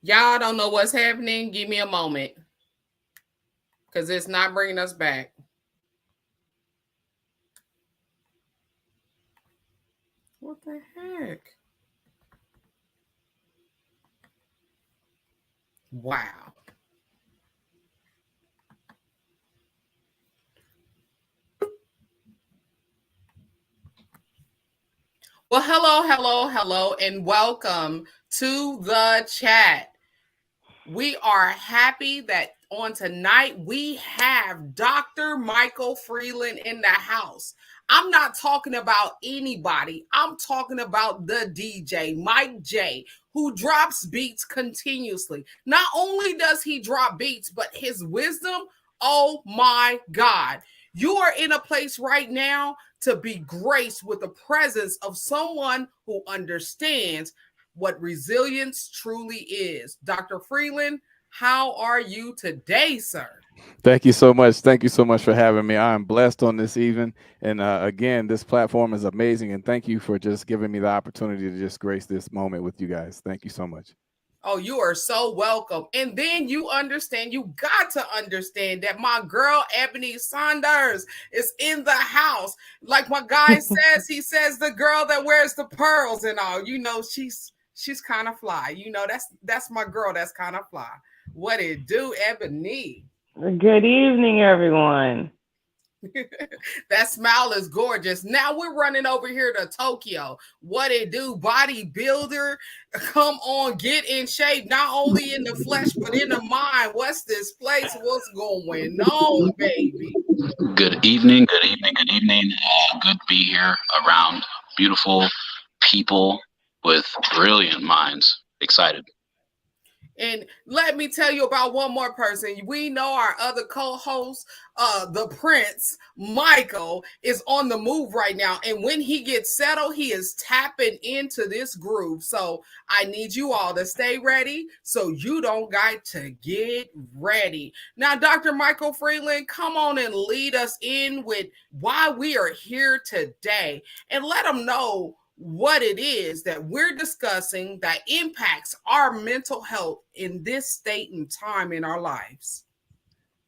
Y'all don't know what's happening. Give me a moment. Because it's not bringing us back. What the heck? Wow. Well, hello, and welcome to the chat. We are happy that on tonight we have Dr. Michael Freeland in the house. I'm not talking about anybody. I'm talking about the DJ, Mike J, who drops beats continuously. Not only does he drop beats, but his wisdom, oh my God. You are in a place right now to be graced with the presence of someone who understands what resilience truly is. Dr. Freeland, how are you today, sir? Thank you so much. Thank you so much for having me. I'm blessed on this evening. And again, this platform is amazing. And thank you for just giving me the opportunity to just grace this moment with you guys. Thank you so much. Oh, you are so welcome. And then you got to understand that my girl, Ebony Saunders, is in the house. Like my guy says, he says the girl that wears the pearls and all, she's kind of fly. That's my girl. That's kind of fly. What it do, Ebony? Good evening, everyone. That smile is gorgeous. Now we're running over here to Tokyo. What it do, bodybuilder? Come on, get in shape, not only in the flesh, but in the mind. What's this place? What's going on, baby? Good evening. Good to be here around beautiful people with brilliant minds. Excited. And let me tell you about one more person. We know our other co-host, the Prince, Michael, is on the move right now. And when he gets settled, he is tapping into this groove. So I need you all to stay ready so you don't got to get ready. Now, Dr. Michael Freeland, come on and lead us in with why we are here today. And let them know what it is that we're discussing that impacts our mental health in this state and time in our lives.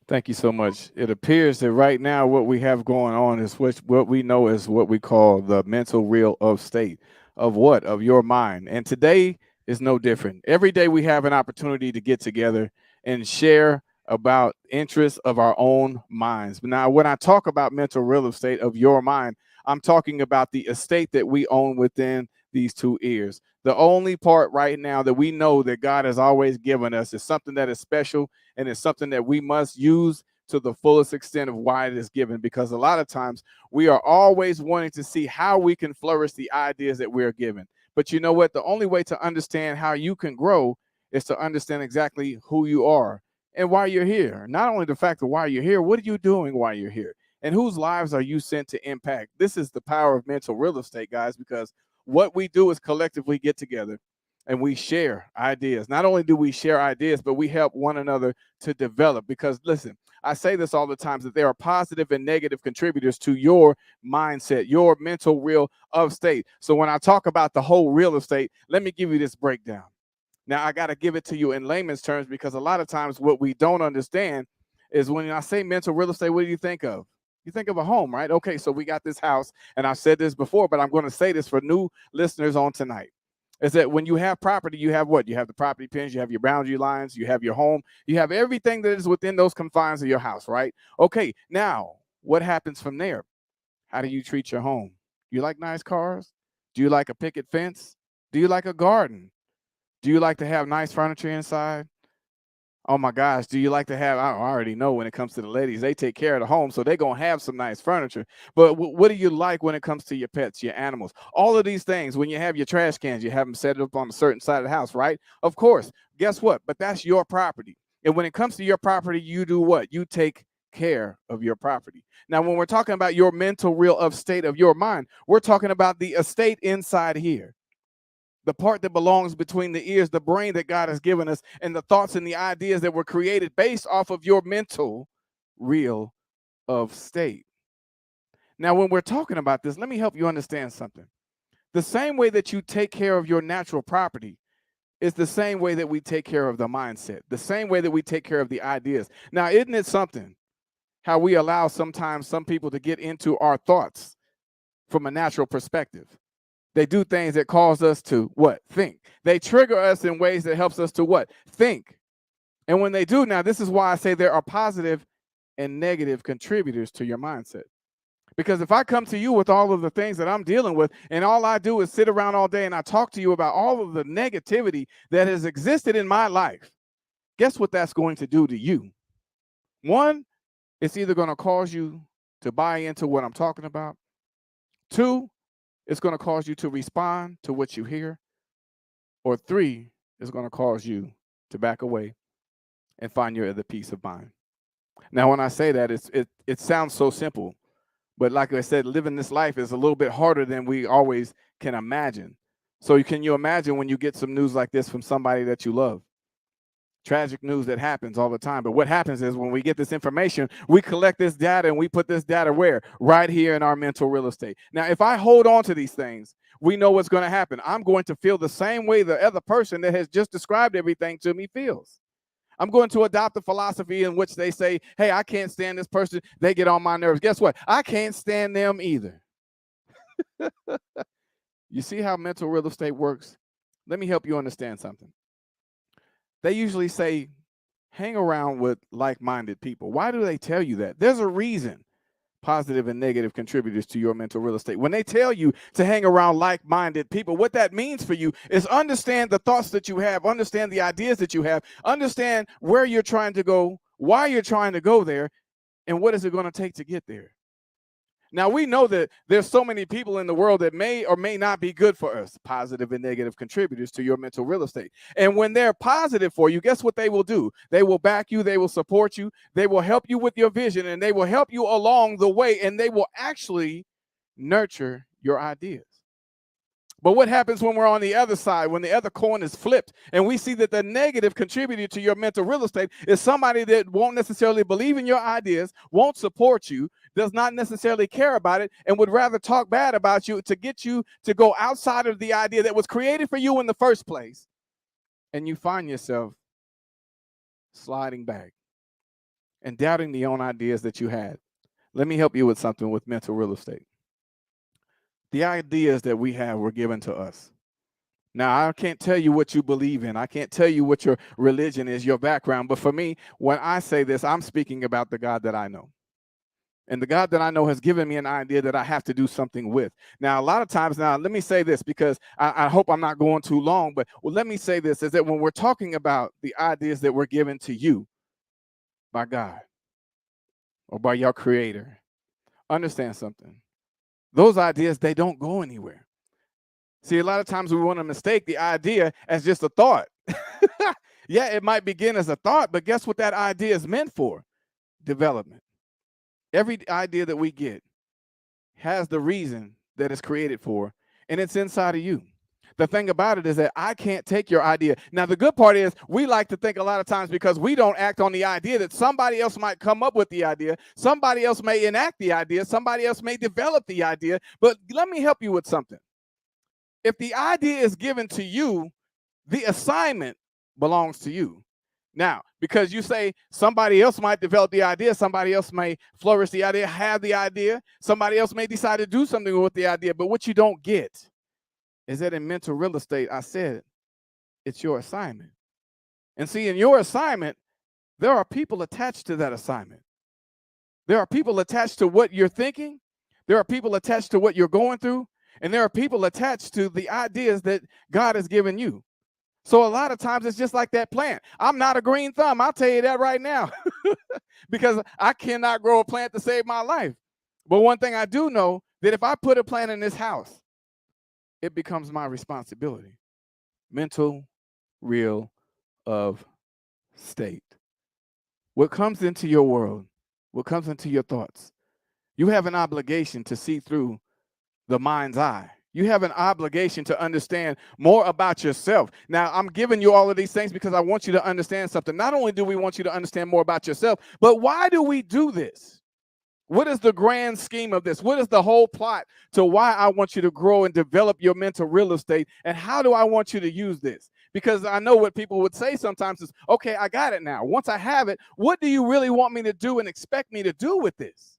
Thank you so much. It appears that right now what we have going on is what we know is what we call the mental Real-Of-Sate of what? Of your mind. And today is no different. Every day we have an opportunity to get together and share about interests of our own minds. Now, when I talk about mental Real-Of-Sate of your mind, I'm talking about the estate that we own within these two ears. The only part right now that we know that God has always given us is something that is special, and it's something that we must use to the fullest extent of why it is given, because a lot of times we are always wanting to see how we can flourish the ideas that we are given. But you know what? The only way to understand how you can grow is to understand exactly who you are and why you're here. Not only the fact of why you're here, what are you doing while you're here? And whose lives are you sent to impact? This is the power of mental Real-Of-Sate, guys, because what we do is collectively get together and we share ideas. Not only do we share ideas, but we help one another to develop. Because listen, I say this all the time, that there are positive and negative contributors to your mindset, your mental Real-Of-Sate. So when I talk about the whole Real-Of-Sate, let me give you this breakdown. Now, I got to give it to you in layman's terms, because a lot of times what we don't understand is when I say mental Real-Of-Sate, what do you think of? You think of a home, right? Okay, so we got this house, and I've said this before, but I'm going to say this for new listeners on tonight, is that when you have property, you have what? You have the property pins, you have your boundary lines, you have your home, you have everything that is within those confines of your house, right? Okay, now, what happens from there? How do you treat your home? You like nice cars? Do you like a picket fence? Do you like a garden? Do you like to have nice furniture inside? Oh my gosh, do you like to have, I already know when it comes to the ladies, they take care of the home, so they're going to have some nice furniture. But what do you like when it comes to your pets, your animals? All of these things, when you have your trash cans, you have them set up on a certain side of the house, right? Of course, guess what? But that's your property. And when it comes to your property, you do what? You take care of your property. Now, when we're talking about your mental Real-Of-Sate of your mind, we're talking about the estate inside here. the part that belongs between the ears, the brain that God has given us, and the thoughts and the ideas that were created based off of your mental real of state. Now, when we're talking about this, let me help you understand something. The same way that you take care of your natural property is the same way that we take care of the mindset, the same way that we take care of the ideas. Now, isn't it something how we allow sometimes some people to get into our thoughts from a natural perspective? They do things that cause us to what? Think. They trigger us in ways that helps us to what? Think. And when they do, now this is why I say there are positive and negative contributors to your mindset. Because if I come to you with all of the things that I'm dealing with, and all I do is sit around all day and I talk to you about all of the negativity that has existed in my life, guess what that's going to do to you? One, it's either going to cause you to buy into what I'm talking about. Two, it's going to cause you to respond to what you hear. Or three, it's going to cause you to back away and find your other peace of mind. Now, when I say that, it sounds so simple. But like I said, living this life is a little bit harder than we always can imagine. So can you imagine when you get some news like this from somebody that you love? Tragic news that happens all the time. But what happens is when we get this information, we collect this data and we put this data where? Right here in our mental real estate. Now, if I hold on to these things, we know what's going to happen. I'm going to feel the same way the other person that has just described everything to me feels. I'm going to adopt a philosophy in which they say, hey, I can't stand this person. They get on my nerves. Guess what? I can't stand them either. You see how mental real estate works? Let me help you understand something. They usually say, hang around with like-minded people. Why do they tell you that? There's a reason. Positive and negative contributors to your mental real estate. When they tell you to hang around like-minded people, what that means for you is understand the thoughts that you have, understand the ideas that you have, understand where you're trying to go, why you're trying to go there, and what is it going to take to get there. Now, we know that there's so many people in the world that may or may not be good for us, positive and negative contributors to your mental real estate. And when they're positive for you, guess what they will do? They will back you, they will support you, they will help you with your vision, and they will help you along the way, and they will actually nurture your ideas. But what happens when we're on the other side, when the other coin is flipped, and we see that the negative contributor to your mental real estate is somebody that won't necessarily believe in your ideas, won't support you, does not necessarily care about it, and would rather talk bad about you to get you to go outside of the idea that was created for you in the first place, and you find yourself sliding back and doubting the own ideas that you had. Let me help you with something with mental real estate. The ideas that we have were given to us. Now, I can't tell you what you believe in. I can't tell you what your religion is, your background. But for me, when I say this, I'm speaking about the God that I know. And the God that I know has given me an idea that I have to do something with. Now, a lot of times, now, let me say this because I hope I'm not going too long, but let me say this, is that when we're talking about the ideas that were given to you by God or by your creator, understand something. Those ideas, they don't go anywhere. See, a lot of times we want to mistake the idea as just a thought. Yeah, it might begin as a thought, but guess what that idea is meant for? Development. Every idea that we get has the reason that it's created for, and it's inside of you. The thing about it is that I can't take your idea. Now, the good part is we like to think a lot of times because we don't act on the idea that somebody else might come up with the idea. Somebody else may enact the idea. Somebody else may develop the idea. But let me help you with something. If the idea is given to you, the assignment belongs to you. Now, because you say somebody else might develop the idea, somebody else may flourish the idea, have the idea, somebody else may decide to do something with the idea. But what you don't get is that in mental real estate, I said, it's your assignment. And see, in your assignment, there are people attached to that assignment. There are people attached to what you're thinking. There are people attached to what you're going through. And there are people attached to the ideas that God has given you. So a lot of times it's just like that plant. I'm not a green thumb. I'll tell you that right now. Because I cannot grow a plant to save my life. But one thing I do know, that if I put a plant in this house, it becomes my responsibility. Mental real of state. What comes into your world, what comes into your thoughts, you have an obligation to see through the mind's eye. You have an obligation to understand more about yourself. Now, I'm giving you all of these things because I want you to understand something. Not only do we want you to understand more about yourself, but why do we do this? What is the grand scheme of this? What is the whole plot to why I want you to grow and develop your mental real estate? And how do I want you to use this? Because I know what people would say sometimes is, okay, I got it now. Once I have it, what do you really want me to do and expect me to do with this?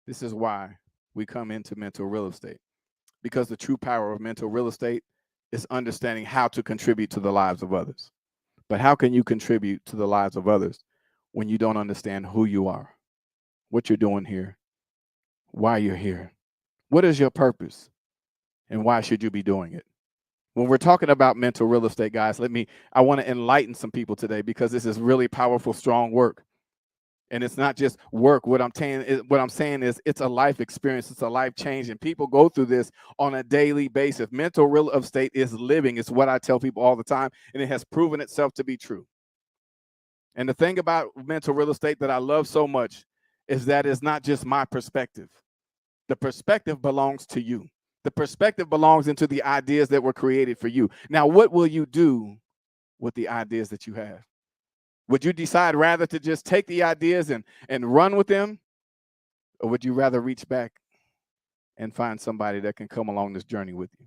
This is why we come into mental real estate, because the true power of mental real estate is understanding how to contribute to the lives of others. But how can you contribute to the lives of others when you don't understand who you are, what you're doing here, why you're here, what is your purpose, and why should you be doing it? When we're talking about mental real estate, guys, I want to enlighten some people today, because this is really powerful, strong work. And it's not just work. What I'm saying is it's a life experience. It's a life change. And people go through this on a daily basis. Mental real estate is living. It's what I tell people all the time. And it has proven itself to be true. And the thing about mental real estate that I love so much is that it's not just my perspective. The perspective belongs to you. The perspective belongs into the ideas that were created for you. Now, what will you do with the ideas that you have? Would you decide rather to just take the ideas and run with them? Or would you rather reach back and find somebody that can come along this journey with you?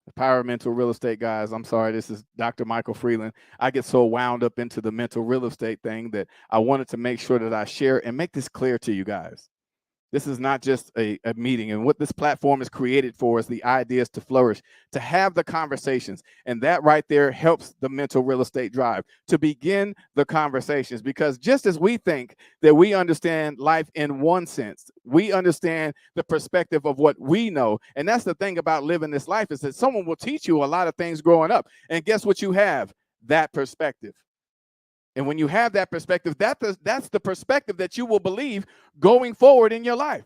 The power of mental real estate, guys. I'm sorry, this is Dr. Michael Freeland. I get so wound up into the mental real estate thing that I wanted to make sure that I share and make this clear to you guys. This is not just a meeting. And what this platform is created for is the ideas to flourish, to have the conversations. And that right there helps the mental real estate drive, to begin the conversations. Because just as we think that we understand life in one sense, we understand the perspective of what we know. And that's the thing about living this life, is that someone will teach you a lot of things growing up. And guess what you have? That perspective. And when you have that perspective, that's the perspective that you will believe going forward in your life.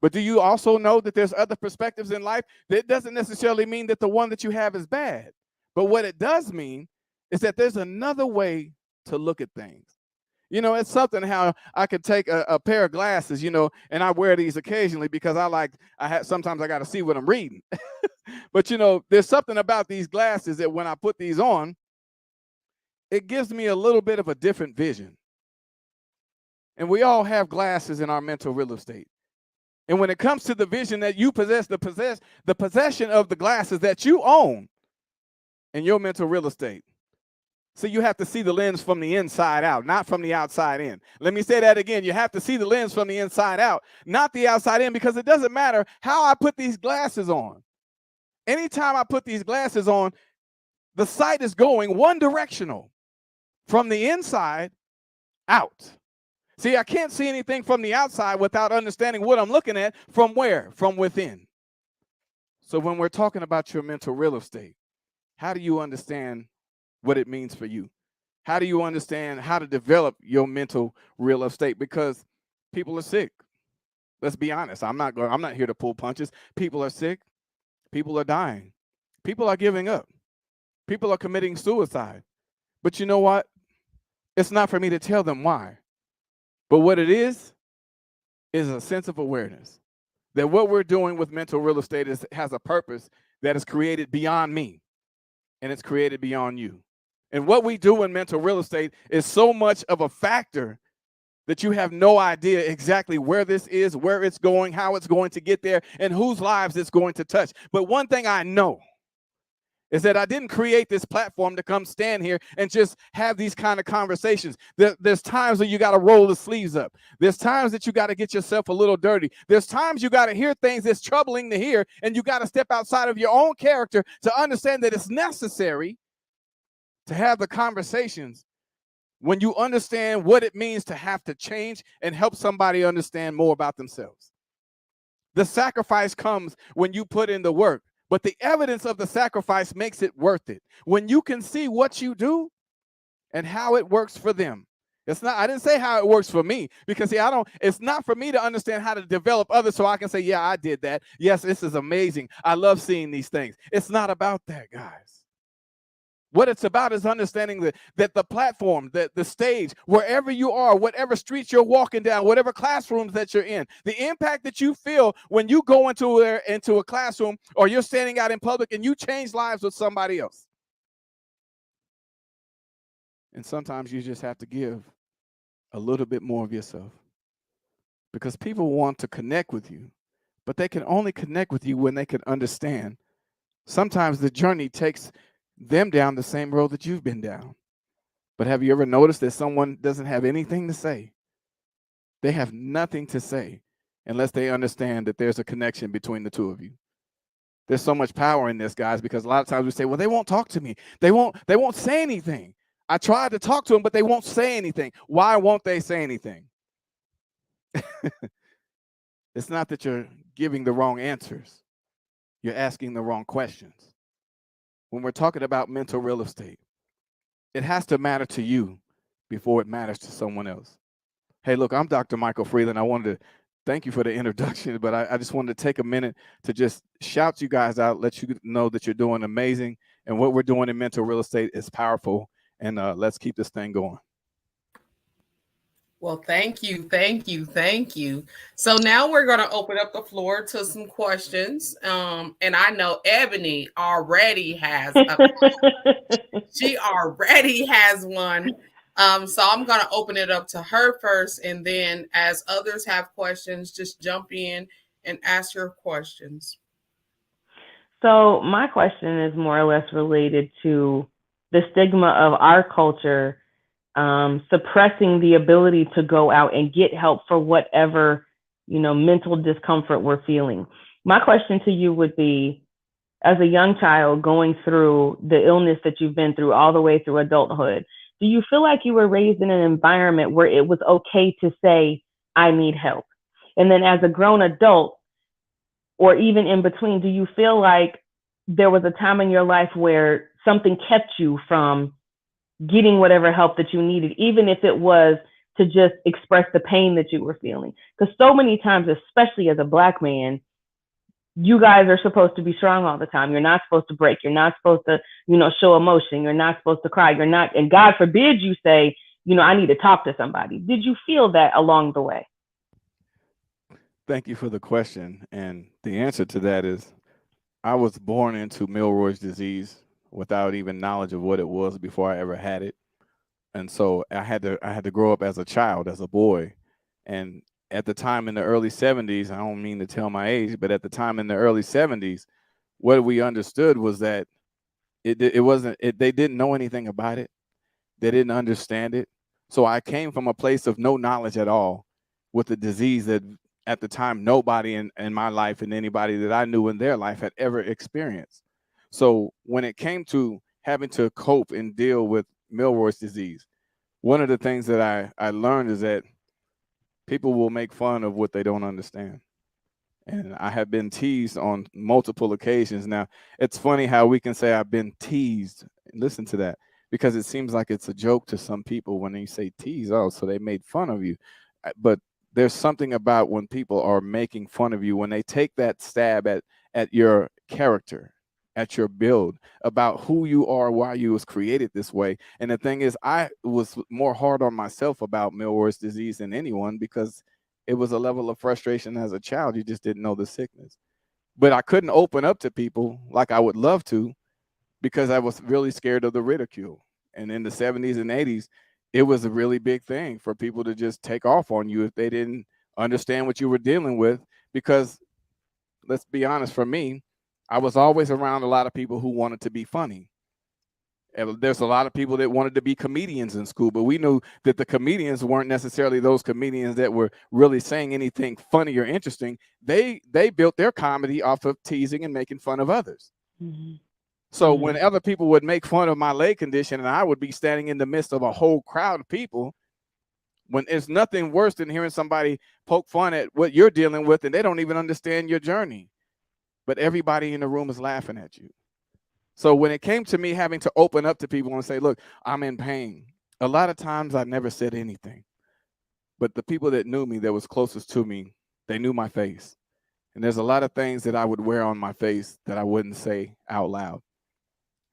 But do you also know that there's other perspectives in life? That doesn't necessarily mean that the one that you have is bad. But what it does mean is that there's another way to look at things. You know, it's something how I could take a pair of glasses, you know, and I wear these occasionally because sometimes I got to see what I'm reading. But, you know, there's something about these glasses that when I put these on, it gives me a little bit of a different vision. And we all have glasses in our mental real estate. And when it comes to the vision that you possess, the possession of the glasses that you own in your mental real estate. So you have to see the lens from the inside out, not from the outside in. Let me say that again. You have to see the lens from the inside out, not the outside in, because it doesn't matter how I put these glasses on. Anytime I put these glasses on, the sight is going one directional. From the inside out. See, I can't see anything from the outside without understanding what I'm looking at from where? From within. So when we're talking about your mental real estate, how do you understand what it means for you? How do you understand how to develop your mental real estate? Because people are sick. Let's be honest. I'm not here to pull punches. People are sick. People are dying. People are giving up. People are committing suicide. But you know what? It's not for me to tell them why. But what it is a sense of awareness that what we're doing with mental real estate has a purpose that is created beyond me, and it's created beyond you. And what we do in mental real estate is so much of a factor that you have no idea exactly where this is, where it's going, how it's going to get there, and whose lives it's going to touch. But one thing I know is that I didn't create this platform to come stand here and just have these kind of conversations. There's times where you got to roll the sleeves up. There's times that you got to get yourself a little dirty. There's times you got to hear things that's troubling to hear, and you got to step outside of your own character to understand that it's necessary to have the conversations when you understand what it means to have to change and help somebody understand more about themselves. The sacrifice comes when you put in the work. But the evidence of the sacrifice makes it worth it. When you can see what you do and how it works for them. I didn't say how it works for me, because see, it's not for me to understand how to develop others so I can say, yeah, I did that. Yes, this is amazing. I love seeing these things. It's not about that, guys. What it's about is understanding that the platform, the stage, wherever you are, whatever streets you're walking down, whatever classrooms that you're in, the impact that you feel when you go into a classroom or you're standing out in public and you change lives with somebody else. And sometimes you just have to give a little bit more of yourself, because people want to connect with you, but they can only connect with you when they can understand. Sometimes the journey takes them down the same road that you've been down. But have you ever noticed that someone doesn't have anything to say? They have nothing to say unless they understand that there's a connection between the two of you. There's so much power in this, guys, because a lot of times we say, well, they won't talk to me. They won't say anything. I tried to talk to them, but they won't say anything. Why won't they say anything? It's not that you're giving the wrong answers. You're asking the wrong questions. When we're talking about mental real estate, it has to matter to you before it matters to someone else. Hey, look, I'm Dr. Michael Freeland. I wanted to thank you for the introduction, but I just wanted to take a minute to just shout you guys out, let you know that you're doing amazing, and what we're doing in mental real estate is powerful, and let's keep this thing going. Well, thank you, thank you, thank you. So now we're going to open up the floor to some questions. And I know Ebony already has she already has one. So I'm going to open it up to her first, and then as others have questions, just jump in and ask your questions. So my question is more or less related to the stigma of our culture suppressing the ability to go out and get help for whatever, mental discomfort we're feeling. My question to you would be, as a young child going through the illness that you've been through all the way through adulthood, do you feel like you were raised in an environment where it was okay to say, I need help? And then as a grown adult, or even in between, do you feel like there was a time in your life where something kept you from getting whatever help that you needed, even if it was to just express the pain that you were feeling? Because so many times, especially as a Black man, you guys are supposed to be strong all the time. You're not supposed to break. You're not supposed to, show emotion. You're not supposed to cry. You're not, and God forbid you say, I need to talk to somebody. Did you feel that along the way? Thank you for the question. And the answer to that is, I was born into Milroy's disease without even knowledge of what it was before I ever had it. And so I had to grow up as a child, as a boy. And at the time in the early 70s, I don't mean to tell my age, but at the time in the early 70s, what we understood was that it wasn't, they didn't know anything about it. They didn't understand it. So I came from a place of no knowledge at all with a disease that at the time nobody in my life and anybody that I knew in their life had ever experienced. So when it came to having to cope and deal with Milroy's disease, one of the things that I learned is that people will make fun of what they don't understand. And I have been teased on multiple occasions. Now, it's funny how we can say I've been teased. Listen to that, because it seems like it's a joke to some people when you say tease. Oh, so they made fun of you. But there's something about when people are making fun of you, when they take that stab at your character, at your build, about who you are, why you was created this way. And the thing is, I was more hard on myself about Milroy's disease than anyone, because it was a level of frustration as a child. You just didn't know the sickness. But I couldn't open up to people like I would love to, because I was really scared of the ridicule. And in the 70s and 80s, it was a really big thing for people to just take off on you if they didn't understand what you were dealing with. Because let's be honest, for me, I was always around a lot of people who wanted to be funny. And there's a lot of people that wanted to be comedians in school, but we knew that the comedians weren't necessarily those comedians that were really saying anything funny or interesting. They built their comedy off of teasing and making fun of others. Mm-hmm. So when other people would make fun of my leg condition and I would be standing in the midst of a whole crowd of people, when it's nothing worse than hearing somebody poke fun at what you're dealing with and they don't even understand your journey, but everybody in the room is laughing at you. So when it came to me having to open up to people and say, look, I'm in pain, a lot of times I never said anything. But the people that knew me, that was closest to me, they knew my face. And there's a lot of things that I would wear on my face that I wouldn't say out loud.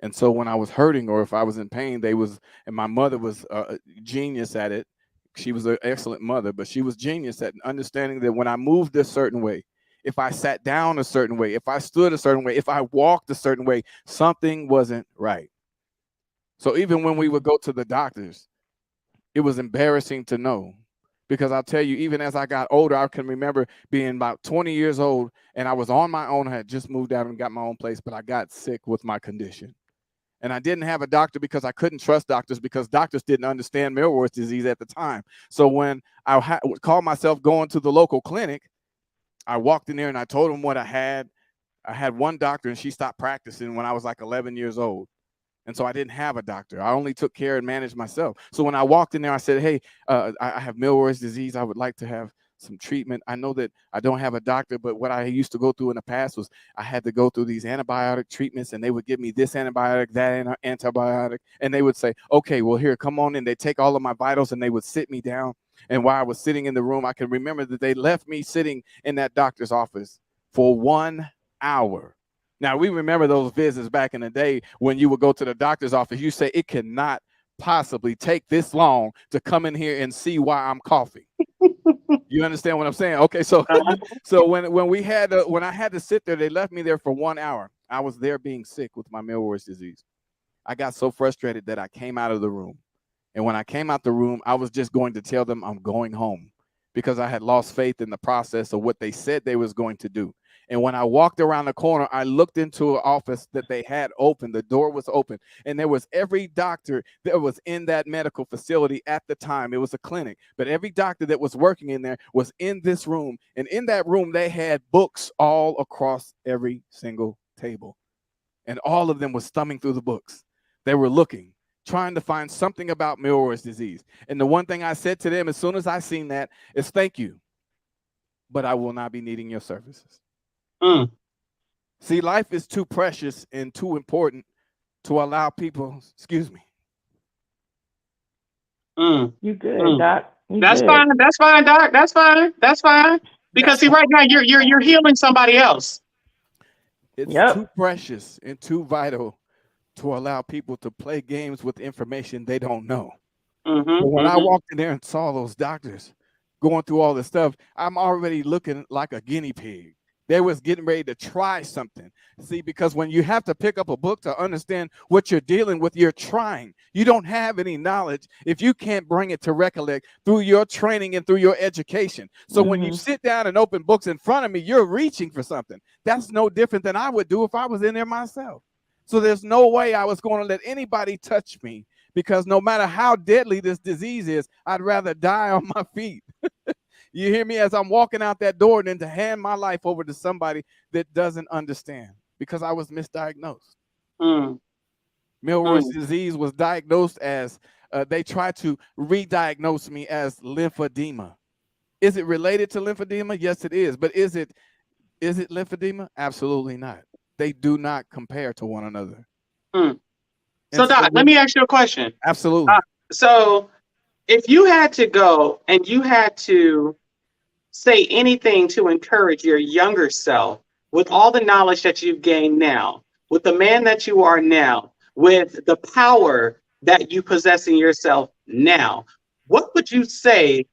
And so when I was hurting or if I was in pain, and my mother was a genius at it. She was an excellent mother, but she was genius at understanding that when I moved a certain way, if I sat down a certain way, if I stood a certain way, if I walked a certain way, something wasn't right. So even when we would go to the doctors, it was embarrassing to know, because I'll tell you, even as I got older, I can remember being about 20 years old and I was on my own. I had just moved out and got my own place, but I got sick with my condition. And I didn't have a doctor because I couldn't trust doctors, because doctors didn't understand Milroy's disease at the time. So when I would call myself going to the local clinic, I walked in there and I told them what I had. I had one doctor and she stopped practicing when I was like 11 years old. And so I didn't have a doctor. I only took care and managed myself. So when I walked in there, I said, hey, I have Milroy's disease. I would like to have some treatment. I know that I don't have a doctor, but what I used to go through in the past was I had to go through these antibiotic treatments, and they would give me this antibiotic, that antibiotic. And they would say, okay, well, here, come on in. They take all of my vitals and they would sit me down. And while I was sitting in the room, I can remember that they left me sitting in that doctor's office for 1 hour. Now, we remember those visits back in the day when you would go to the doctor's office. You say, it cannot possibly take this long to come in here and see why I'm coughing. You understand what I'm saying? Okay, so so when I had to sit there, they left me there for 1 hour. I was there being sick with my Milroy's disease. I got so frustrated that I came out of the room. And when I came out the room, I was just going to tell them I'm going home, because I had lost faith in the process of what they said they was going to do. And when I walked around the corner, I looked into an office that they had open. The door was open, and there was every doctor that was in that medical facility at the time. It was a clinic, but every doctor that was working in there was in this room. And in that room, they had books all across every single table. And all of them was thumbing through the books. They were looking, trying to find something about Milroy's disease. And the one thing I said to them as soon as I seen that is, thank you, but I will not be needing your services. See, life is too precious and too important to allow people, excuse me. You good, Doc? That's fine. That's fine, Doc. That's fine. That's fine. Because see, right now you're healing somebody else. It's too precious and too vital to allow people to play games with information they don't know. But when I walked in there and saw those doctors going through all this stuff, I'm already looking like a guinea pig. They was getting ready to try something. See, because when you have to pick up a book to understand what you're dealing with, you're trying. You don't have any knowledge if you can't bring it to recollect through your training and through your education. So when you sit down and open books in front of me, you're reaching for something. That's no different than I would do if I was in there myself. So there's no way I was going to let anybody touch me, because no matter how deadly this disease is, I'd rather die on my feet. You hear me? As I'm walking out that door, than to hand my life over to somebody that doesn't understand, because I was misdiagnosed. Milroy's disease was diagnosed as, they tried to re-diagnose me as lymphedema. Is it related to lymphedema? Yes, it is. But is it lymphedema? Absolutely not. They do not compare to one another. So, Doc, let me ask you a question. Absolutely. So if you had to go and you had to say anything to encourage your younger self, with all the knowledge that you've gained now, with the man that you are now, with the power that you possess in yourself now, what would you say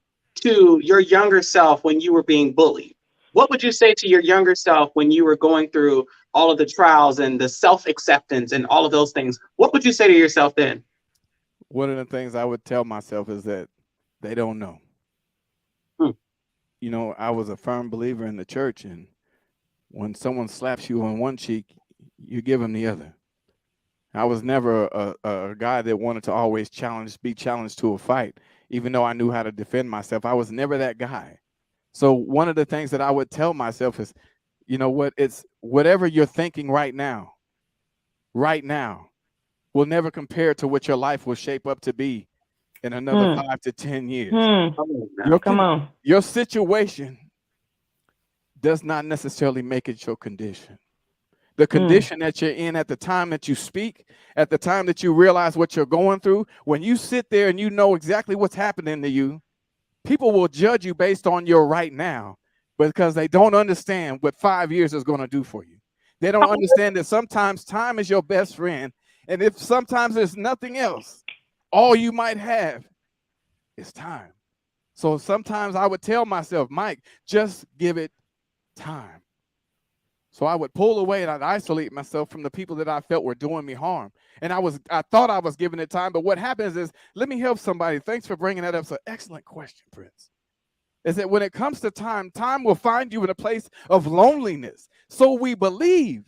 to your younger self when you were being bullied? What would you say to your younger self when you were going through all of the trials and the self-acceptance and all of those things? What would you say to yourself then? One of the things I would tell myself is that they don't know. You know, I was a firm believer in the church, and when someone slaps you on one cheek, you give them the other. I was never a guy that wanted to always be challenged to a fight, even though I knew how to defend myself. I was never that guy. So one of the things that I would tell myself is, you know what, it's whatever you're thinking right now will never compare to what your life will shape up to be in another 5 to 10 years. Come on. Your situation does not necessarily make it your condition. The condition that you're in at the time that you speak, at the time that you realize what you're going through, when you sit there and you know exactly what's happening to you, people will judge you based on your right now, because they don't understand what 5 years is going to do for you. They don't understand that sometimes time is your best friend, And if sometimes there's nothing else, all you might have is time. So sometimes I would tell myself, Mike, just give it time. So I would pull away and I'd isolate myself from the people that I felt were doing me harm. And I thought I was giving it time, but what happens is, let me help somebody. Thanks for bringing that up. It's an excellent question, Prince. Is that when it comes to time, time will find you in a place of loneliness. So we believe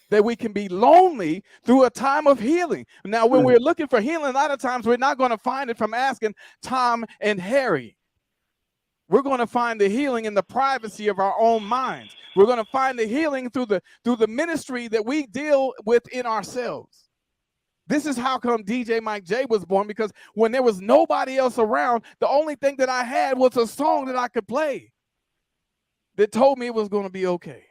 that we can be lonely through a time of healing. Now, when we're looking for healing, a lot of times we're not going to find it from asking Tom and Harry. We're going to find the healing in the privacy of our own minds. We're going to find the healing through the ministry that we deal with in ourselves. This is how come DJ Mike J was born, because when there was nobody else around, the only thing that I had was a song that I could play that told me it was going to be okay.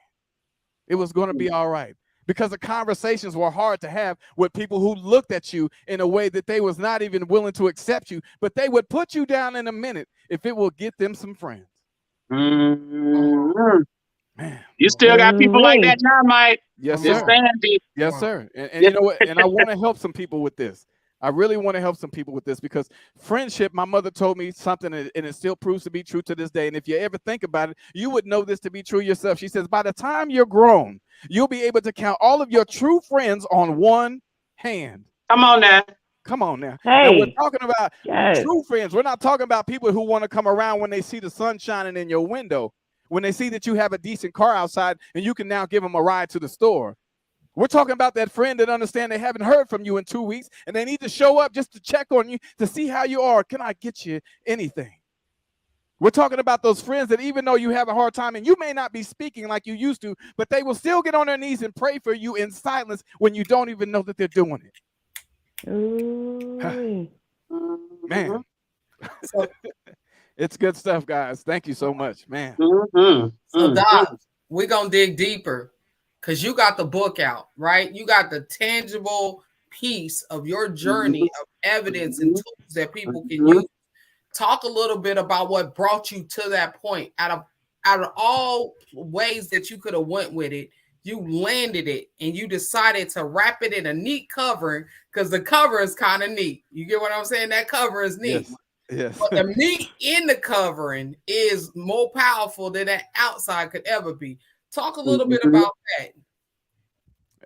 It was going to be all right. Because the conversations were hard to have with people who looked at you in a way that they was not even willing to accept you, but they would put you down in a minute if it will get them some friends. Mm-hmm. Man. You still got people like that now, Mike. Yes, sir. Yes, sir. And you know what? And I want to help some people with this. I really want to help some people with this, because friendship, my mother told me something, and it still proves to be true to this day. And if you ever think about it, you would know this to be true yourself. She says, by the time you're grown, you'll be able to count all of your true friends on one hand. Come on now. Come on now. Hey. Now we're talking about true friends. We're not talking about people who want to come around when they see the sun shining in your window, when they see that you have a decent car outside and you can now give them a ride to the store. We're talking about that friend that understand they haven't heard from you in 2 weeks and they need to show up just to check on you to see how you are. Can I get you anything? We're talking about those friends that even though you have a hard time and you may not be speaking like you used to, but they will still get on their knees and pray for you in silence when you don't even know that they're doing it. Man. So, it's good stuff, guys. Thank you so much, man. So, Doc, we're going to dig deeper. Because you got the book out, right? You got the tangible piece of your journey of evidence and tools that people can use. Talk a little bit about what brought you to that point. Out of all ways that you could have went with it, you landed it and you decided to wrap it in a neat covering, because the cover is kind of neat. You get what I'm saying? That cover is neat. Yes. But the meat in the covering is more powerful than that outside could ever be. Talk a little bit about that.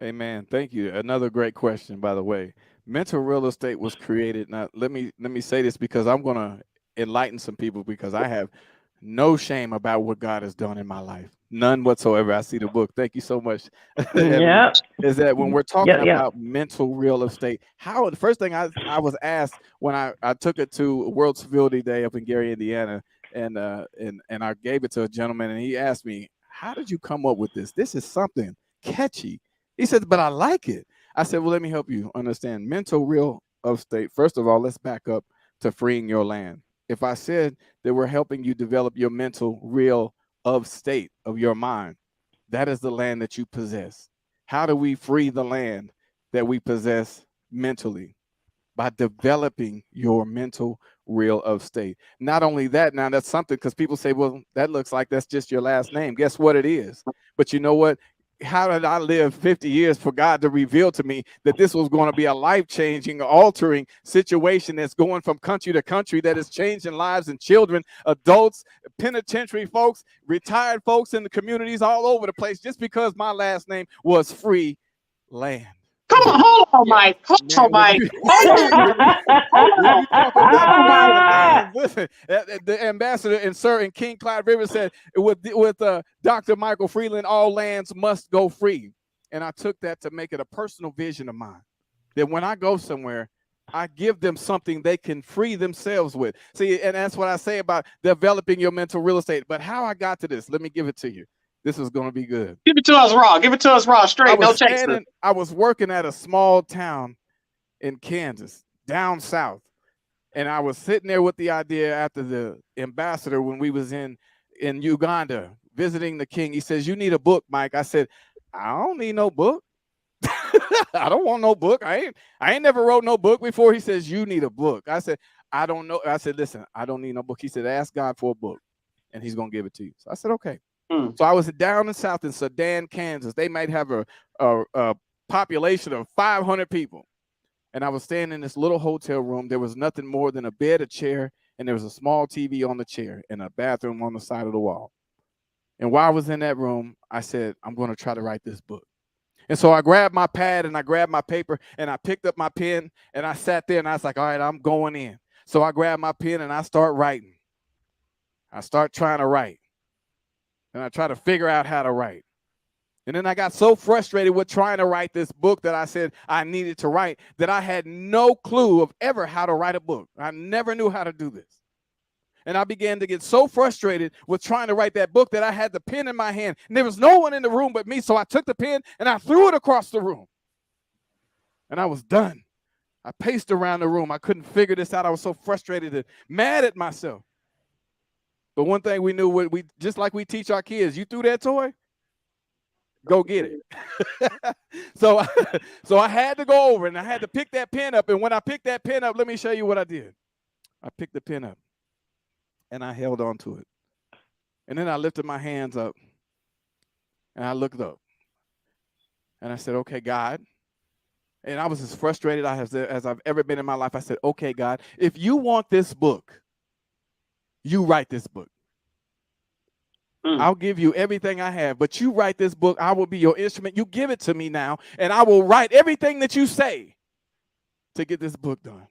Amen. Thank you. Another great question, by the way. Mental real estate was created. Now, let me say this, because I'm going to enlighten some people, because I have no shame about what God has done in my life. None whatsoever. I see the book. Thank you so much. Yeah. Is that when we're talking about mental real estate, how the first thing I was asked when I took it to World Civility Day up in Gary, Indiana, and I gave it to a gentleman, and he asked me, how did you come up with this? This is something catchy. He said, but I like it. I said, well, let me help you understand. Mental real estate. First of all, let's back up to freeing your land. If I said that we're helping you develop your mental real state of your mind, that is the land that you possess. How do we free the land that we possess mentally? By developing your mental real estate. Not only that, now that's something, because people say, well, that looks like that's just your last name. Guess what it is? But you know what? How did I live 50 years for God to reveal to me that this was going to be a life-changing, altering situation that's going from country to country, that is changing lives and children, adults, penitentiary folks, retired folks in the communities all over the place, just because my last name was Freeland. Come on, hold on, Mike. Hold on, Mike. Listen, the ambassador and Sir and King Clyde Rivers said with Dr. Michael Freeland, all lands must go free. And I took that to make it a personal vision of mine, that when I go somewhere, I give them something they can free themselves with. See, and that's what I say about developing your mental real estate. But how I got to this, let me give it to you. This is going to be good. Give it to us raw. Give it to us raw, straight, no chaser. I was working at a small town in Kansas, down south. And I was sitting there with the idea after the ambassador, when we was in Uganda visiting the king. He says, you need a book, Mike. I said, I don't need no book. I don't want no book. I ain't never wrote no book before. He says, you need a book. I said, I don't know. I said, listen, I don't need no book. He said, ask God for a book and he's going to give it to you. So I said, okay. So I was down in south in Sedan, Kansas. They might have a population of 500 people. And I was staying in this little hotel room. There was nothing more than a bed, a chair, and there was a small TV on the chair and a bathroom on the side of the wall. And while I was in that room, I said, I'm going to try to write this book. And so I grabbed my pad and I grabbed my paper and I picked up my pen and I sat there and I was like, all right, I'm going in. So I grabbed my pen and I start writing. I start trying to write. And I try to figure out how to write. And then I got so frustrated with trying to write this book that I said I needed to write that I had no clue of ever how to write a book. I never knew how to do this. And I began to get so frustrated with trying to write that book that I had the pen in my hand. And there was no one in the room but me. So I took the pen and I threw it across the room. And I was done. I paced around the room. I couldn't figure this out. I was so frustrated and mad at myself. But one thing we knew, just like we teach our kids, you threw that toy? Go get it. So I had to go over and I had to pick that pen up. And when I picked that pen up, let me show you what I did. I picked the pen up and I held on to it. And then I lifted my hands up and I looked up. And I said, okay, God. And I was as frustrated as I've ever been in my life. I said, okay, God, if you want this book, you write this book. I'll give you everything I have, but you write this book. I will be your instrument. You give it to me now, and I will write everything that you say to get this book done.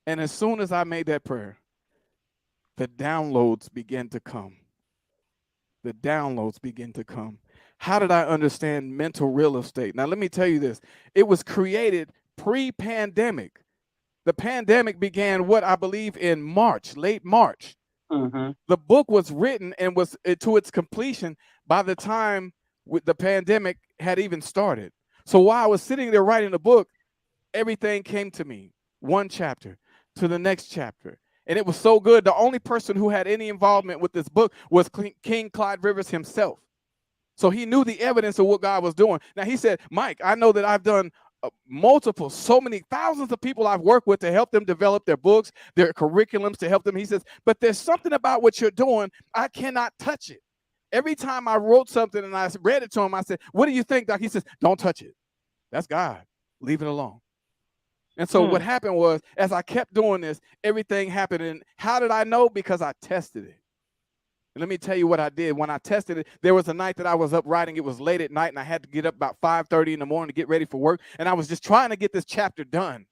And as soon as I made that prayer, the downloads began to come. The downloads began to come. How did I understand mental real estate? Now, let me tell you this. It was created pre-pandemic. The pandemic began, what I believe, in March, late March. Mm-hmm. The book was written and was to its completion by the time the pandemic had even started. So while I was sitting there writing the book, everything came to me, one chapter to the next chapter. And it was so good. The only person who had any involvement with this book was King Clyde Rivers himself. So he knew the evidence of what God was doing. Now he said, Mike, I know that I've done so many thousands of people I've worked with to help them develop their books, their curriculums, to help them. He says, but there's something about what you're doing. I cannot touch it. Every time I wrote something and I read it to him, I said, what do you think, Doc? He says, don't touch it. That's God. Leave it alone. And so what happened was, as I kept doing this, everything happened. And how did I know? Because I tested it. And let me tell you what I did. When I tested it, there was a night that I was up writing. It was late at night, and I had to get up about 5:30 in the morning to get ready for work. And I was just trying to get this chapter done.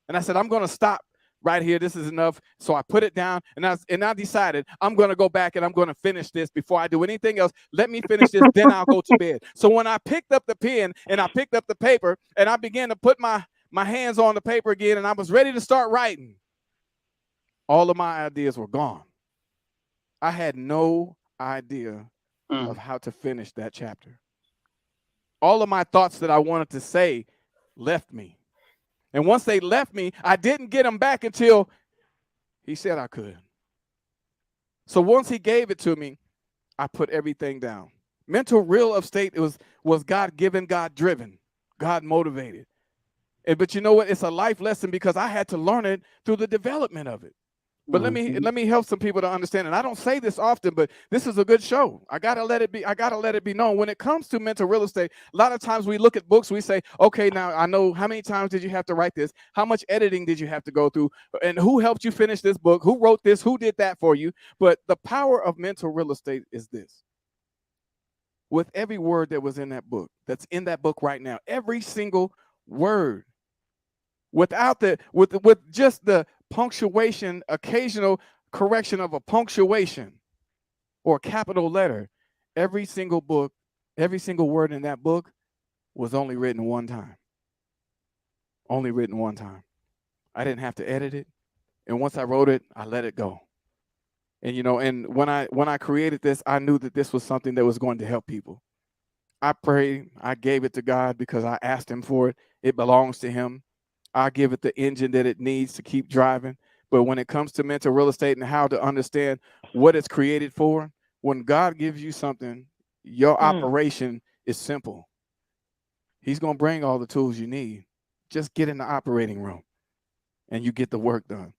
And I said, I'm going to stop right here. This is enough. So I put it down, and I decided I'm going to go back and I'm going to finish this before I do anything else. Let me finish this, then I'll go to bed. So when I picked up the pen and I picked up the paper and I began to put my hands on the paper again, and I was ready to start writing, all of my ideas were gone. I had no idea of how to finish that chapter. All of my thoughts that I wanted to say left me. And once they left me, I didn't get them back until he said I could. So once he gave it to me, I put everything down. Mental Real-Of-Sate was God-given, God-driven, God-motivated. But you know what? It's a life lesson because I had to learn it through the development of it. But let me help some people to understand. And I don't say this often, but this is a good show. I gotta let it be known. When it comes to mental real estate, a lot of times we look at books, we say, okay, now I know how many times did you have to write this? How much editing did you have to go through? And who helped you finish this book? Who wrote this? Who did that for you? But the power of mental real estate is this. With every word that was in that book, that's in that book right now, every single word, with just the punctuation, occasional correction of a punctuation or a capital letter, every single word in that book was only written one time. Only written one time. I didn't have to edit it. And once I wrote it, I let it go. And and when I created this, I knew that this was something that was going to help people. I prayed, I gave it to God because I asked him for it. It belongs to him. I give it the engine that it needs to keep driving. But when it comes to mental real estate and how to understand what it's created for, when God gives you something, your operation is simple. He's going to bring all the tools you need. Just get in the operating room and you get the work done.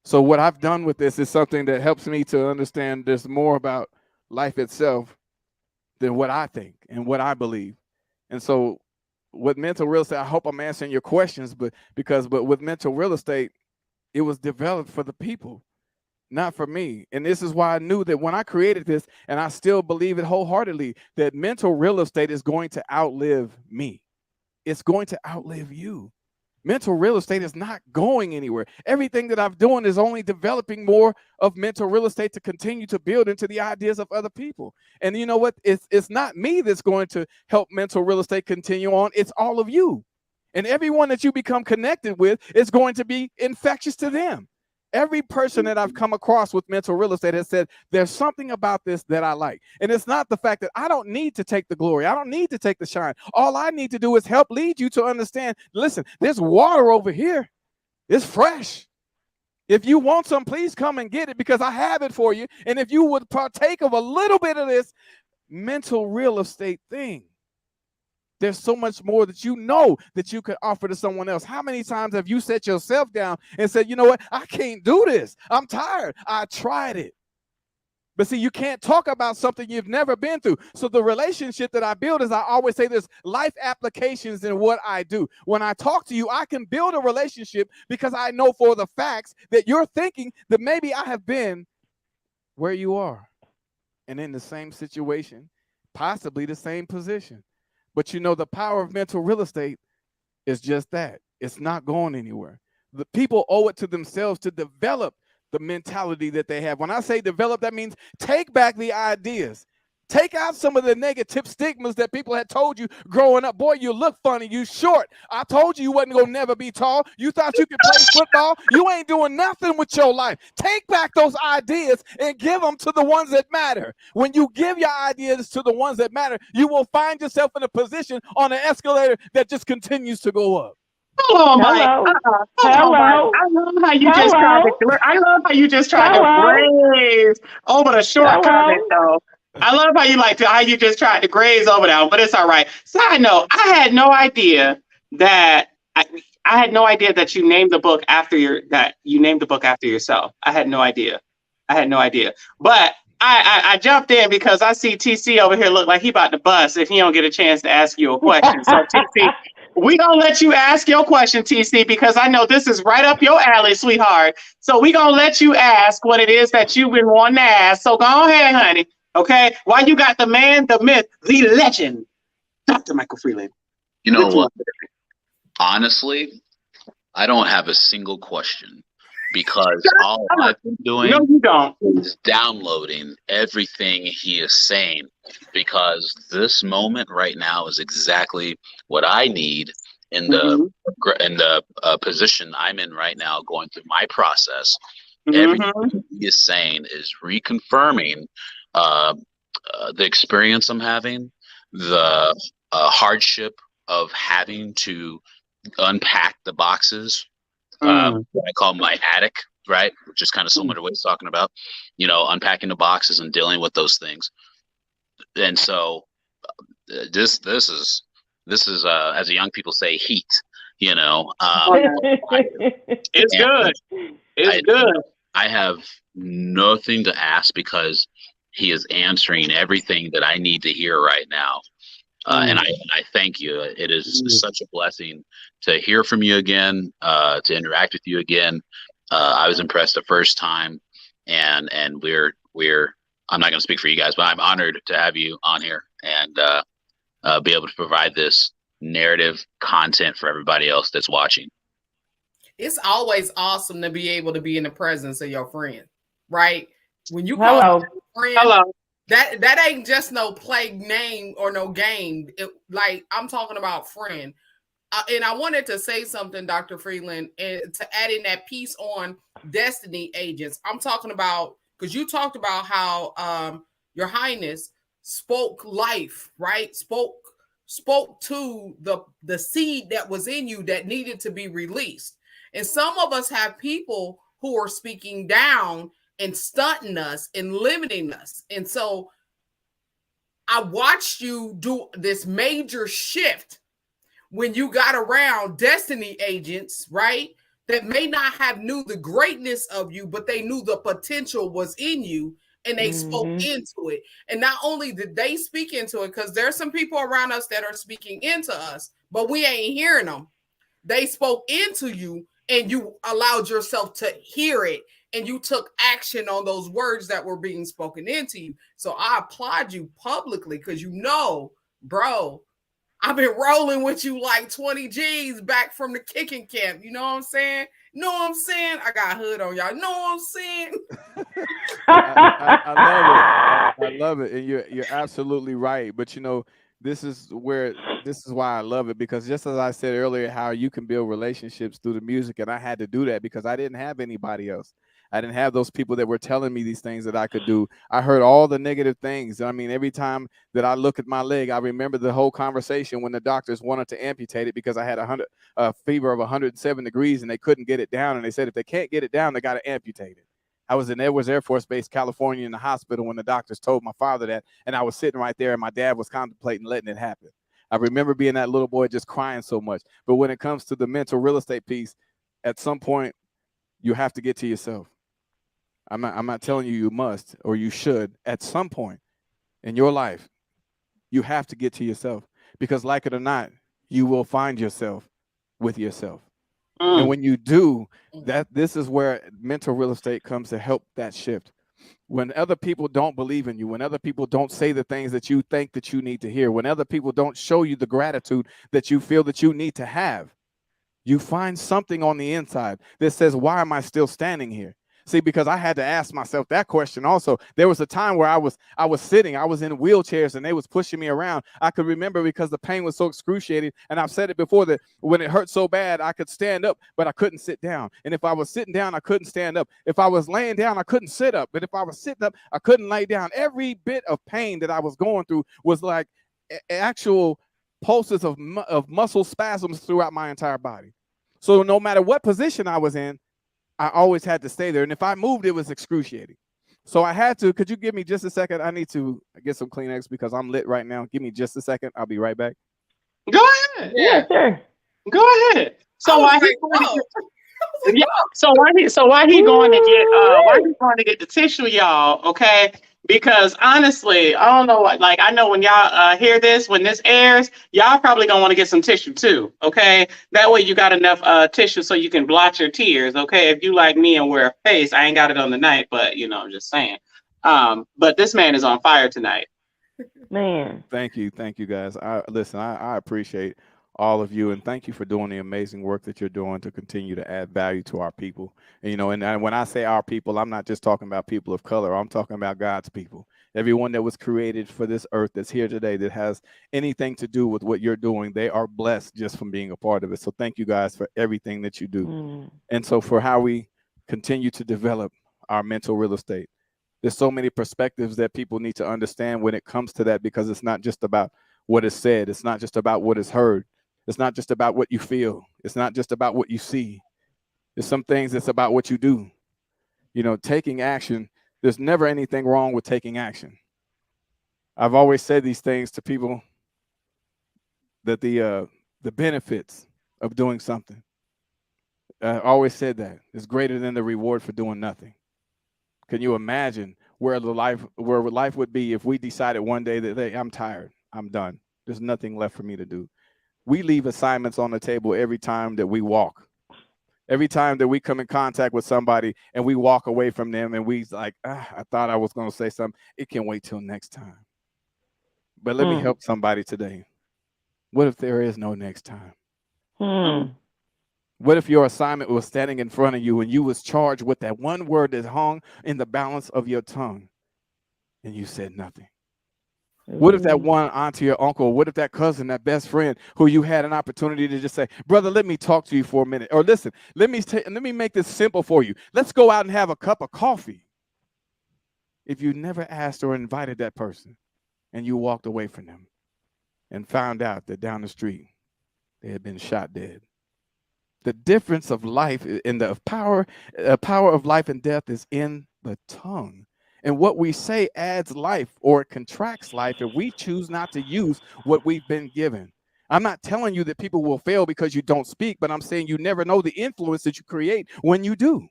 So what I've done with this is something that helps me to understand there's more about life itself than what I think and what I believe. And so with mental real estate, I hope I'm answering your questions, but with mental real estate, it was developed for the people, not for me. And this is why I knew that when I created this, and I still believe it wholeheartedly, that mental real estate is going to outlive me. It's going to outlive you. Mental real estate is not going anywhere. Everything that I'm doing is only developing more of mental real estate to continue to build into the ideas of other people. And you know what? It's not me that's going to help mental real estate continue on. It's all of you. And everyone that you become connected with is going to be infectious to them. Every person that I've come across with mental real estate has said, there's something about this that I like. And it's not the fact that I don't need to take the glory. I don't need to take the shine. All I need to do is help lead you to understand, listen, there's water over here. It's fresh. If you want some, please come and get it because I have it for you. And if you would partake of a little bit of this mental real estate thing, there's so much more that you know that you could offer to someone else. How many times have you set yourself down and said, you know what, I can't do this. I'm tired. I tried it. But see, you can't talk about something you've never been through. So the relationship that I build is, I always say, there's life applications in what I do. When I talk to you, I can build a relationship because I know for the facts that you're thinking that maybe I have been where you are and in the same situation, possibly the same position. But you know, the power of mental real estate is just that. It's not going anywhere. The people owe it to themselves to develop the mentality that they have. When I say develop, that means take back the ideas. Take out some of the negative stigmas that people had told you growing up. Boy, you look funny. You short. I told you you wasn't going to never be tall. You thought you could play football. You ain't doing nothing with your life. Take back those ideas and give them to the ones that matter. When you give your ideas to the ones that matter, you will find yourself in a position on an escalator that just continues to go up. Hold on, Mike. Hello. Hold on, Mike. I love how you just tried to. I love how you just tried to graze over the short comment, though. I love how you just tried to graze over that, but it's all right. Side note: I had no idea that you named the book after yourself. I had no idea. But I jumped in because I see TC over here look like he about to bust if he don't get a chance to ask you a question. So TC, we gonna let you ask your question, TC, because I know this is right up your alley, sweetheart. So we gonna let you ask what it is that you've been wanting to ask. So go ahead, honey. Okay, why you got the man, the myth, the legend, Dr. Michael Freeland. You know what? Honestly, I don't have a single question because all I've been doing is downloading everything he is saying, because this moment right now is exactly what I need in the position I'm in right now, going through my process. Everything he is saying is reconfirming the experience I'm having, the hardship of having to unpack the boxes, what I call my attic, right? Which is kind of similar to what he's talking about, unpacking the boxes and dealing with those things. And so this is as the young people say, heat, it's good. It's good. I have nothing to ask because he is answering everything that I need to hear right now. And I thank you. It is such a blessing to hear from you again, to interact with you again. I was impressed the first time, and we're I'm not going to speak for you guys, but I'm honored to have you on here and be able to provide this narrative content for everybody else that's watching. It's always awesome to be able to be in the presence of your friend, right? When you call friend, that ain't just no play name or no game. I'm talking about friend. And I wanted to say something, Dr. Freeland, and to add in that piece on destiny agents. I'm talking about, because you talked about how Your Highness spoke life, right? Spoke to the seed that was in you that needed to be released. And some of us have people who are speaking down and stunting us and limiting us. And so I watched you do this major shift when you got around destiny agents, right? That may not have knew the greatness of you, but they knew the potential was in you. and they spoke into it. And not only did they speak into it, because there's some people around us that are speaking into us, but we ain't hearing them. They spoke into you and you allowed yourself to hear it, and you took action on those words that were being spoken into you. So I applaud you publicly, because bro, I've been rolling with you like 20 G's back from the kicking camp. You know what I'm saying? I got hood on y'all. Know what I'm saying? I love it. And you're absolutely right. But this is why I love it, because just as I said earlier, how you can build relationships through the music, and I had to do that because I didn't have anybody else. I didn't have those people that were telling me these things that I could do. I heard all the negative things. I mean, every time that I look at my leg, I remember the whole conversation when the doctors wanted to amputate it because I had a fever of 107 degrees and they couldn't get it down. And they said, if they can't get it down, they got to amputate it. I was in Edwards Air Force Base, California, in the hospital when the doctors told my father that, and I was sitting right there, and my dad was contemplating letting it happen. I remember being that little boy just crying so much. But when it comes to the mental real estate piece, at some point, you have to get to yourself. I'm not telling you must or you should. At some point in your life, you have to get to yourself, because like it or not, you will find yourself with yourself. And when you do that, this is where mental real estate comes to help that shift. When other people don't believe in you, when other people don't say the things that you think that you need to hear, when other people don't show you the gratitude that you feel that you need to have, you find something on the inside that says, why am I still standing here? See, because I had to ask myself that question also. There was a time where I was sitting, I was in wheelchairs and they was pushing me around. I could remember because the pain was so excruciating. And I've said it before that when it hurt so bad, I could stand up, but I couldn't sit down. And if I was sitting down, I couldn't stand up. If I was laying down, I couldn't sit up. But if I was sitting up, I couldn't lay down. Every bit of pain that I was going through was like actual pulses of muscle spasms throughout my entire body. So no matter what position I was in, I always had to stay there. And if I moved, it was excruciating. So I had to, could you give me just a second? I need to get some Kleenex because I'm lit right now. Give me just a second. I'll be right back. Go ahead. Yeah, sure. Go ahead. So why he going to get the tissue, y'all? Okay. Because honestly, I don't know what, like, I know when y'all hear this, when this airs, y'all probably gonna want to get some tissue too. Okay. That way you got enough tissue so you can blot your tears. Okay. If you like me and wear a face, I ain't got it on the night, but I'm just saying. But this man is on fire tonight. Man. Thank you guys. I appreciate all of you, and thank you for doing the amazing work that you're doing to continue to add value to our people. And when I say our people, I'm not just talking about people of color. I'm talking about God's people. Everyone that was created for this earth that's here today that has anything to do with what you're doing, they are blessed just from being a part of it. So thank you guys for everything that you do. And so for how we continue to develop our mental real estate. There's so many perspectives that people need to understand when it comes to that, because it's not just about what is said. It's not just about what is heard. It's not just about what you feel. It's not just about what you see. There's some things that's about what you do. Taking action, there's never anything wrong with taking action. I've always said these things to people, that the benefits of doing something, I always said that is greater than the reward for doing nothing. Can you imagine where life would be if we decided one day that, hey, I'm tired, I'm done, there's nothing left for me to do? We leave assignments on the table every time that we walk. Every time that we come in contact with somebody and we walk away from them and we like, I thought I was going to say something. It can wait till next time. But let me help somebody today. What if there is no next time? What if your assignment was standing in front of you and you was charged with that one word that hung in the balance of your tongue and you said nothing? What if that one auntie or uncle, what if that cousin, that best friend who you had an opportunity to just say, brother, let me talk to you for a minute. Or listen, let me make this simple for you. Let's go out and have a cup of coffee. If you never asked or invited that person and you walked away from them and found out that down the street they had been shot dead. The difference of life in the power of life and death is in the tongue. And what we say adds life or it contracts life if we choose not to use what we've been given. I'm not telling you that people will fail because you don't speak, but I'm saying you never know the influence that you create when you do.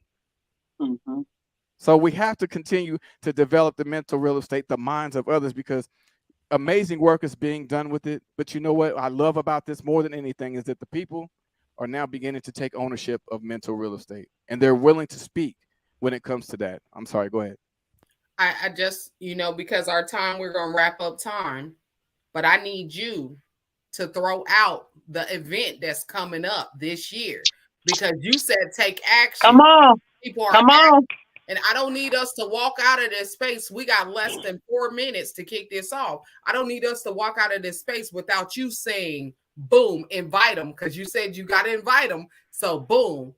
So we have to continue to develop the mental real estate, the minds of others, because amazing work is being done with it. But you know what I love about this more than anything is that the people are now beginning to take ownership of mental real estate, and they're willing to speak when it comes to that. I'm sorry, go ahead. I just, because our time, we're going to wrap up time, but I need you to throw out the event that's coming up this year, because you said take action. Come on. People are Come on. And I don't need us to walk out of this space. We got less than 4 minutes to kick this off. I don't need us to walk out of this space without you saying, boom, invite them, because you said you got to invite them. So, boom,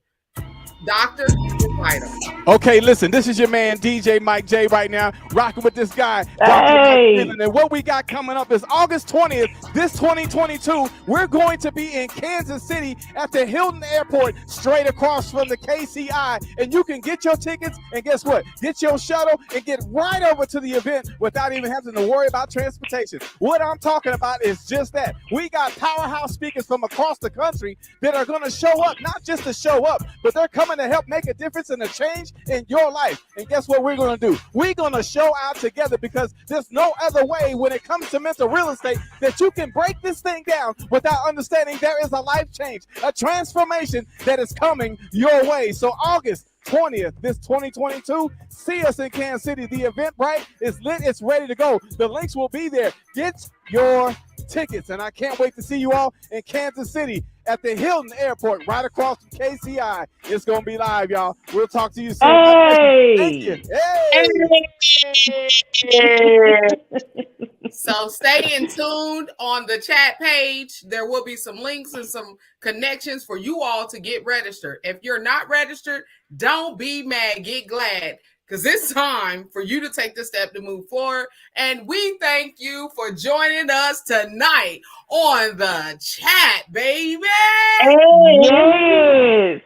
doctor, invite them. Okay, listen, this is your man, DJ Mike J, right now, rocking with this guy, Hey. Dr. Freeland. And what we got coming up is August 20th, this 2022. We're going to be in Kansas City at the Hilton Airport, straight across from the KCI. And you can get your tickets, and guess what? Get your shuttle and get right over to the event without even having to worry about transportation. What I'm talking about is just that. We got powerhouse speakers from across the country that are going to show up, not just to show up, but they're coming to help make a difference and a change in your life. And guess what we're going to do? We're going to show out together, because there's no other way when it comes to mental real estate that you can break this thing down without understanding there is a life change, a transformation that is coming your way. So August 20th, this 2022, see us in Kansas City. The event, right, is lit. It's ready to go. The links will be there. Get your tickets, and I can't wait to see you all in Kansas City at the Hilton Airport, right across from KCI. It's gonna be live, y'all. We'll talk to you soon. Hey. Thank you. Hey. So stay in tuned on the chat page. There will be some links and some connections for you all to get registered. If you're not registered, don't be mad, get glad, because it's time for you to take the step to move forward. And we thank you for joining us tonight on the chat, baby. Yes.